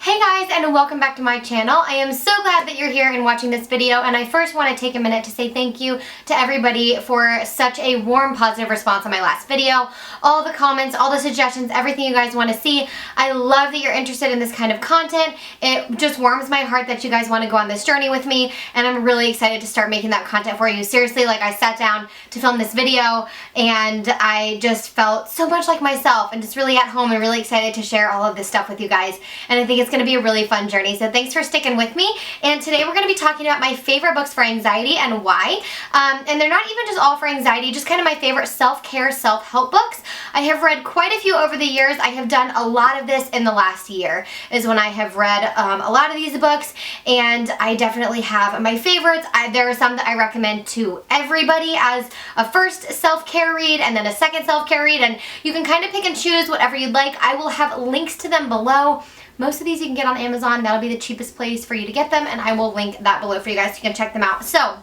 Hey guys, and welcome back to my channel. I am so glad that you're here and watching this video, and I first want to take a minute to say thank you to everybody for such a warm, positive response on my last video. All the comments, all the suggestions, everything you guys want to see. I love that you're interested in this kind of content. It just warms my heart that you guys want to go on this journey with me, and I'm really excited to start making that content for you. Seriously, like, I sat down to film this video, and I just felt so much like myself and just really at home and really excited to share all of this stuff with you guys, and I think it's going to be a really fun journey. So thanks for sticking with me. And today we're going to be talking about my favorite books for anxiety and why. And they're not even just all for anxiety, just kind of my favorite self-care, self-help books. I have read quite a few over the years. I have done a lot of this in the last year is when I have read a lot of these books, and I definitely have my favorites. There are some that I recommend to everybody as a first self-care read and then a second self-care read, and you can kind of pick and choose whatever you'd like. I will have links to them below. Most of these you can get on Amazon. That'll be the cheapest place for you to get them, and I will link that below for you guys so you can check them out. So,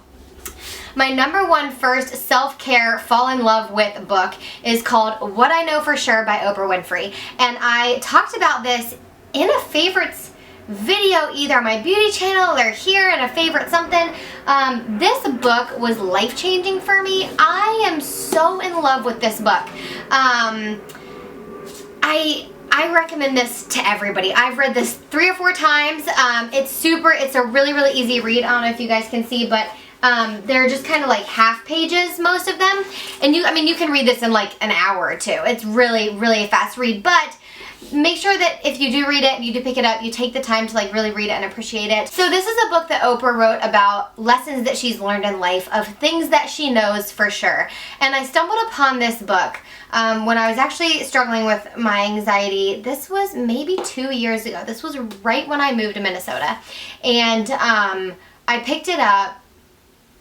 my number one first self-care fall in love with book is called What I Know For Sure by Oprah Winfrey. And I talked about this in a favorites video, either on my beauty channel or here in a favorite something. This book was life-changing for me. I am so in love with this book. I recommend this to everybody. I've read this 3 or 4 times. It's a really, really easy read. I don't know if you guys can see, but they're just kind of like half pages, most of them. And you can read this in like an hour or two. It's really, really a fast read, but make sure that if you do read it, you do pick it up, you take the time to like really read it and appreciate it. So this is a book that Oprah wrote about lessons that she's learned in life, of things that she knows for sure. And I stumbled upon this book when I was actually struggling with my anxiety. This was maybe 2 years ago. This was right when I moved to Minnesota. And I picked it up.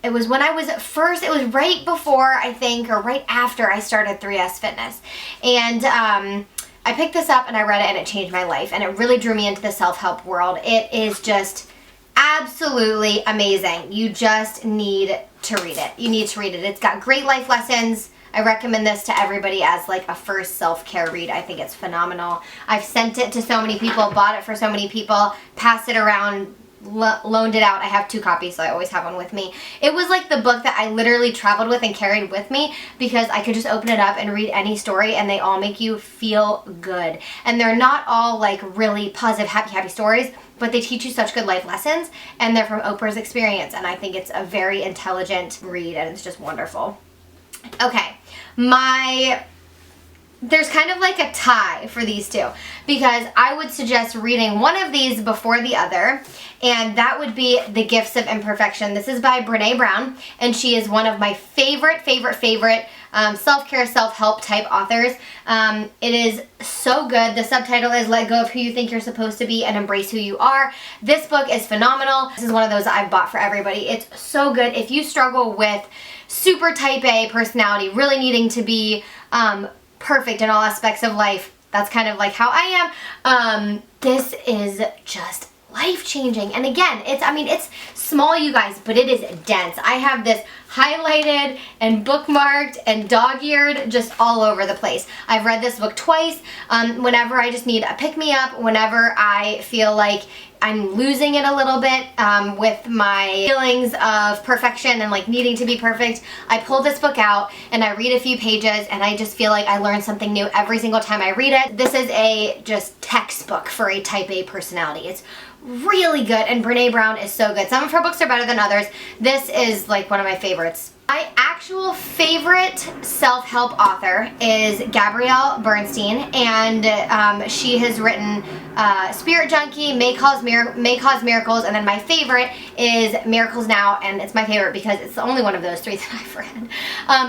It was when I was it was right before, I think, or right after I started 3S Fitness. And I picked this up and I read it, and it changed my life, and it really drew me into the self-help world. It is just absolutely amazing. You just need to read it. You need to read it. It's got great life lessons. I recommend this to everybody as like a first self-care read. I think it's phenomenal. I've sent it to so many people, bought it for so many people, passed it around, loaned it out. I have 2 copies, so I always have one with me. It was like the book that I literally traveled with and carried with me, because I could just open it up and read any story, and they all make you feel good. And they're not all like really positive, happy stories, but they teach you such good life lessons, and they're from Oprah's experience, and I think it's a very intelligent read, and it's just wonderful. Okay, there's kind of like a tie for these two, because I would suggest reading one of these before the other, and that would be The Gifts of Imperfection. This is by Brené Brown, and she is one of my favorite self-care, self-help type authors. It is so good. The subtitle is Let Go of Who You Think You're Supposed to Be and Embrace Who You Are. This book is phenomenal. This is one of those I've bought for everybody. It's so good. If you struggle with super type A personality, really needing to be perfect in all aspects of life, that's kind of like how I am, this is just life-changing. And again, it's small, you guys, but it is dense. I have this highlighted and bookmarked and dog-eared just all over the place. I've read this book twice, whenever I just need a pick-me-up, whenever I feel like I'm losing it a little bit with my feelings of perfection and like needing to be perfect. I pull this book out and I read a few pages, and I just feel like I learn something new every single time I read it. This is a just textbook for a type A personality. It's really good, and Brené Brown is so good. Some of her books are better than others. This is like one of my favorites. My actual favorite self-help author is Gabrielle Bernstein, and she has written Spirit Junkie, May Cause Miracles, and then my favorite is Miracles Now, and it's my favorite because it's the only one of those 3 that I've read.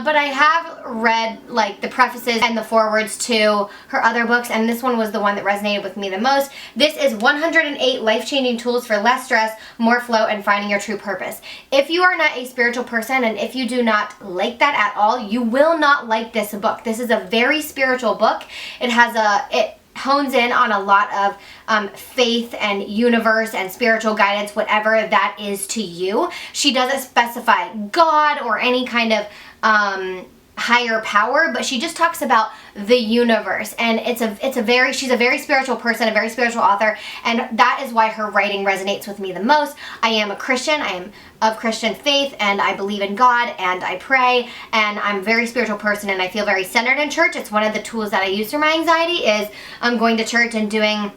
But I have read like the prefaces and the forewords to her other books, and this one was the one that resonated with me the most. This is 108 Life-Changing Tools for Less Stress, More Flow, and Finding Your True Purpose. If you are not a spiritual person, and if you do not like that at all, you will not like this book. This is a very spiritual book. It hones in on a lot of faith and universe and spiritual guidance, whatever that is to you. She doesn't specify God or any kind of higher power, but she just talks about the universe, and she's a very spiritual person, a very spiritual author, and that is why her writing resonates with me the most. I am a Christian, I am of Christian faith, and I believe in God, and I pray, and I'm a very spiritual person, and I feel very centered in church. It's one of the tools that I use for my anxiety is going to church and doing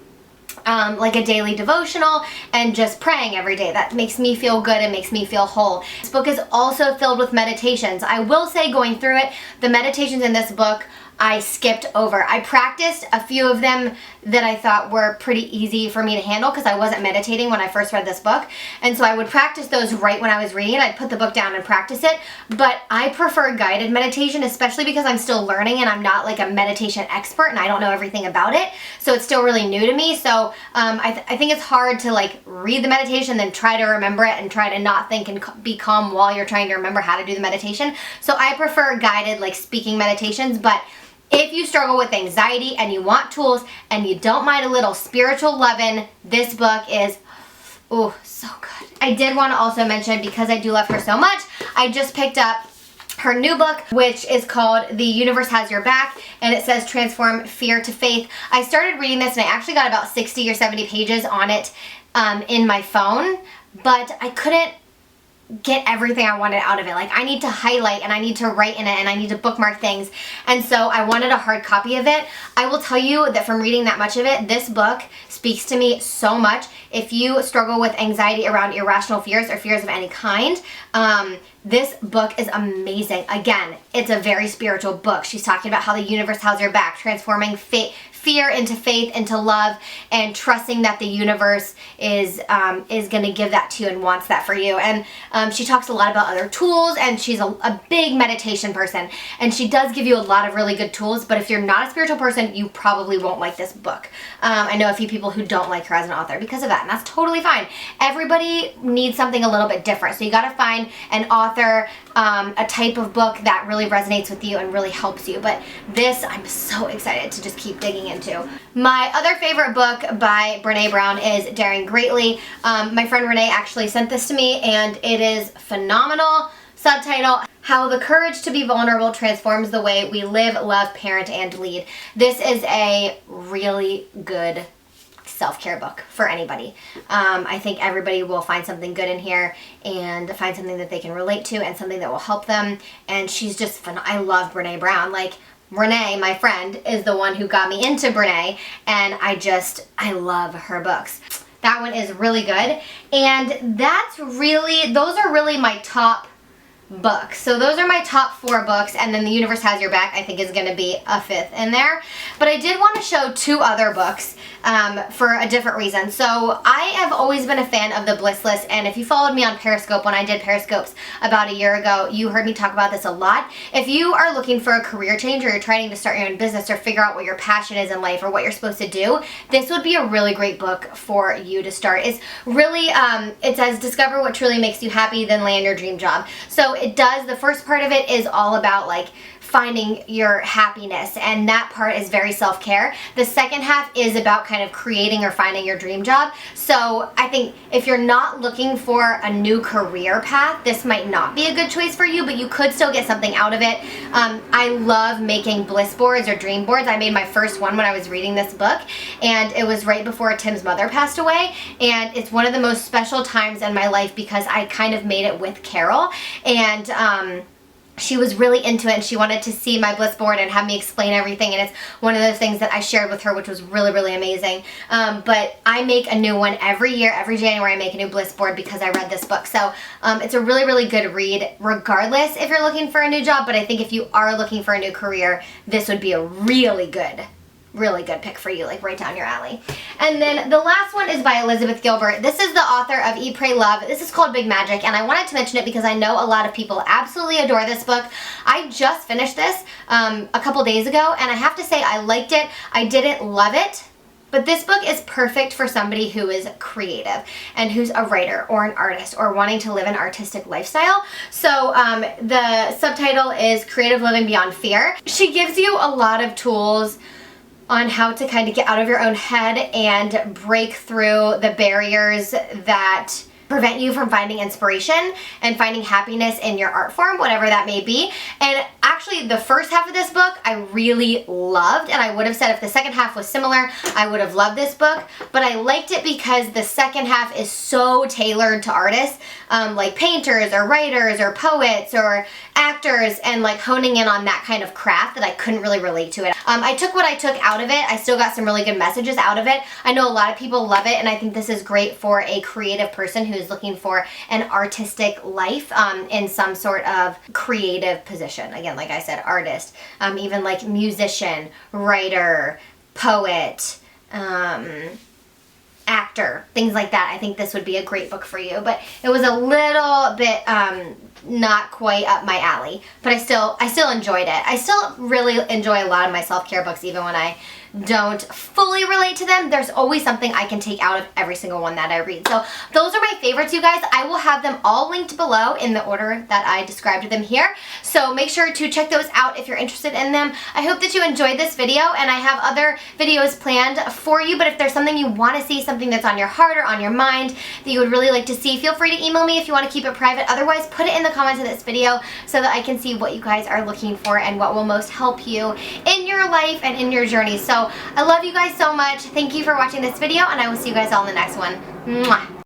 like a daily devotional and just praying every day. That makes me feel good and makes me feel whole. This book is also filled with meditations. I will say, going through it, the meditations in this book I skipped over. I practiced a few of them that I thought were pretty easy for me to handle because I wasn't meditating when I first read this book. And so I would practice those right when I was reading it. I'd put the book down and practice it. But I prefer guided meditation, especially because I'm still learning and I'm not like a meditation expert and I don't know everything about it. So it's still really new to me. So I think it's hard to like read the meditation, then try to remember it and try to not think and be calm while you're trying to remember how to do the meditation. So I prefer guided, like speaking meditations. But if you struggle with anxiety and you want tools and you don't mind a little spiritual lovin', this book is, oh, so good. I did want to also mention, because I do love her so much, I just picked up her new book, which is called The Universe Has Your Back, and it says Transform Fear to Faith. I started reading this and I actually got about 60 or 70 pages on it in my phone, but I couldn't get everything I wanted out of it. Like, I need to highlight and I need to write in it and I need to bookmark things, and so I wanted a hard copy of it. I will tell you that from reading that much of it, this book speaks to me so much. If you struggle with anxiety around irrational fears or fears of any kind, this book is amazing. Again, it's a very spiritual book. She's talking about how the universe has your back, transforming fear into faith, into love, and trusting that the universe is going to give that to you and wants that for you. And she talks a lot about other tools, and she's a big meditation person, and she does give you a lot of really good tools. But if you're not a spiritual person, you probably won't like this book. I know a few people who don't like her as an author because of that, and that's totally fine. Everybody needs something a little bit different, so you got to find an author, a type of book that really resonates with you and really helps you. But this, I'm so excited to just keep digging into. My other favorite book by Brene Brown is Daring Greatly. My friend Renee actually sent this to me, and it is phenomenal. Subtitle, How the Courage to be Vulnerable Transforms the Way We Live, Love, Parent, and Lead. This is a really good self-care book for anybody. I think everybody will find something good in here and find something that they can relate to and something that will help them. And she's just fun. I love Brene Brown. Like, Renee, my friend, is the one who got me into Brene, and I love her books. That one is really good. And those are really my top books. So those are my top 4 books, and then The Universe Has Your Back I think is going to be a 5th in there. But I did want to show 2 other books for a different reason. So I have always been a fan of the Bliss List, and if you followed me on Periscope when I did Periscopes about a year ago, you heard me talk about this a lot. If you are looking for a career change, or you're trying to start your own business or figure out what your passion is in life or what you're supposed to do, this would be a really great book for you to start. It's really, it says discover what truly makes you happy, then land your dream job. So it does, the first part of it is all about like finding your happiness, and that part is very self-care. The second half is about kind of creating or finding your dream job. So I think if you're not looking for a new career path, this might not be a good choice for you, but you could still get something out of it. I love making bliss boards or dream boards. I made my first one when I was reading this book, and it was right before Tim's mother passed away, and it's one of the most special times in my life because I kind of made it with Carol, and she was really into it, and she wanted to see my bliss board and have me explain everything, and it's one of those things that I shared with her, which was really, really amazing. But I make a new one every year. Every January I make a new bliss board because I read this book. So it's a really, really good read regardless if you're looking for a new job, but I think if you are looking for a new career, this would be a really good pick for you, like right down your alley. And then the last one is by Elizabeth Gilbert. This is the author of Eat, Pray, Love. This is called Big Magic, and I wanted to mention it because I know a lot of people absolutely adore this book. I just finished this a couple days ago, and I have to say I liked it. I didn't love it, but this book is perfect for somebody who is creative and who's a writer or an artist or wanting to live an artistic lifestyle. So the subtitle is Creative Living Beyond Fear. She gives you a lot of tools on how to kind of get out of your own head and break through the barriers that prevent you from finding inspiration and finding happiness in your art form, whatever that may be. And actually the first half of this book I really loved, and I would have said if the second half was similar, I would have loved this book, but I liked it because the second half is so tailored to artists, like painters or writers or poets or actors, and like honing in on that kind of craft that I couldn't really relate to it. I took what I took out of it. I still got some really good messages out of it. I know a lot of people love it, and I think this is great for a creative person who's looking for an artistic life in some sort of creative position. Again, like I said, artist, even like musician, writer, poet, actor, things like that. I think this would be a great book for you, but it was a little bit not quite up my alley, but I still enjoyed it. I still really enjoy a lot of my self-care books, even when I don't fully relate to them. There's always something I can take out of every single one that I read. So those are my favorites, you guys. I will have them all linked below in the order that I described them here. So make sure to check those out if you're interested in them. I hope that you enjoyed this video, and I have other videos planned for you, but if there's something you want to see, something that's on your heart or on your mind that you would really like to see, feel free to email me if you want to keep it private. Otherwise, put it in the comments of this video so that I can see what you guys are looking for and what will most help you in your life and in your journey. So I love you guys so much. Thank you for watching this video, and I will see you guys all in the next one. Mwah.